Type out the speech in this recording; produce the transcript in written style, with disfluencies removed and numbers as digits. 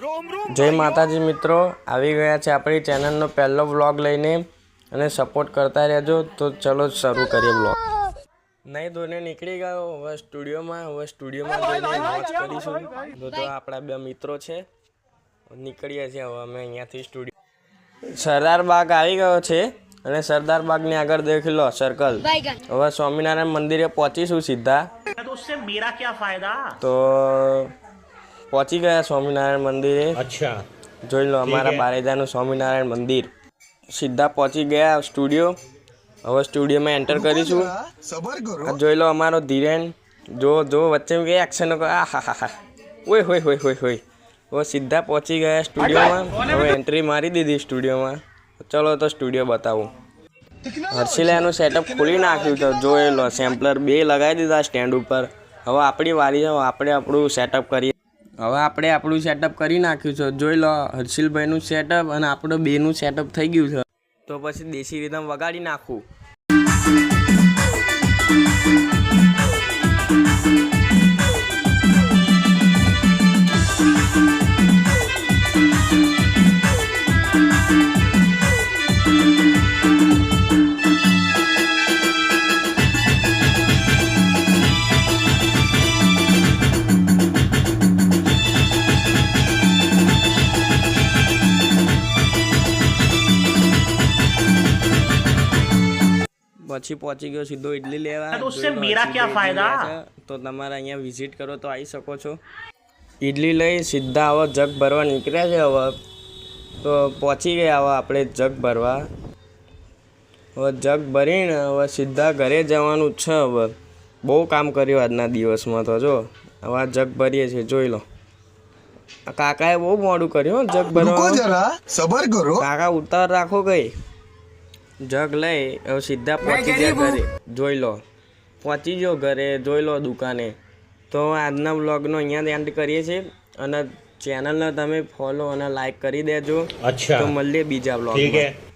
જય માતાજી મિત્રો, આવી ગયા છે આપણી ચેનલનો પહેલો વ્લોગ લઈને અને સપોર્ટ કરતા રહેજો. તો ચલો શરૂ કરીએ વ્લોગ. નહીં ધોઈને નીકળી ગયો હવે સ્ટુડિયોમાં જઈને વોચ કરીશું. તો આપણા બે મિત્રો છે, નીકળીએ છીએ હવે અમે અહીંયાથી સ્ટુડિયો. સરદાર બાગ આવી ગયો છે અને સરદાર બાગની આગળ દેખી લો સર્કલ. હવે સ્વામિનારાયણ મંદિરે પહોંચીશું સીધા. તો પહોંચી ગયા સ્વામિનારાયણ મંદિરે. અચ્છા, જોઈ લો અમારા બારેજાનું સ્વામિનારાયણ મંદિર. સીધા પહોંચી ગયા સ્ટુડિયો. હવે સ્ટુડિયોમાં એન્ટર કરીશું. જોઈ લો અમારો ધીરેન. જો વચ્ચે કે એક્શન આ હા ઓય હોય હવે સીધા પહોંચી ગયા સ્ટુડિયોમાં. હવે એન્ટ્રી મારી દીધી સ્ટુડિયોમાં. ચલો તો સ્ટુડિયો બતાવું. હર્ષિલાનું સેટઅપ ખોલી નાખ્યું તો જોઈ લો. સેમ્પલર 2 લગાવી દીધા સ્ટેન્ડ ઉપર. હવે આપણી વારી છે, આપણે આપણું સેટઅપ કરીએ. હવે આપણે આપણું સેટઅપ કરી નાખ્યું છે. જોઈ લો હર્ષિલભાઈનું સેટઅપ અને આપણું બેનું સેટઅપ થઈ ગયું છે. તો પછી દેશી રીધમ વગાડી નાખું. પછી પહોંચી ગયો સીધો ઇડલી લેવા. તો તમારે અહીંયા વિઝિટ કરો તો આવી શકો છો. ઇડલી લઈ સીધા હવે જગ ભરવા નીકળ્યા છે. હવે તો પહોંચી ગયા હવે આપણે જગ ભરવા. હવે જગ ભરીને હવે સીધા ઘરે જવાનું જ છે. હવે બહુ કામ કર્યું આજના દિવસમાં. તો જો હવે આ જગ ભરીએ છીએ. જોઈ લો કાકાએ બહુ મોડું કર્યું જગ ભરવા. કાકા ઉતાર રાખો કઈ. જગ લઈ હવે સીધા પહોંચી ગયા ઘરે. જોઈ લો પહોંચી ગયો ઘરે. જોઈ લો દુકાને. તો આજના વ્લોગનો અહીંયા એન્ડ કરીએ છીએ અને ચેનલને તમે ફોલો અને લાઈક કરી દેજો. તો મળીએ બીજા વ્લોગમાં.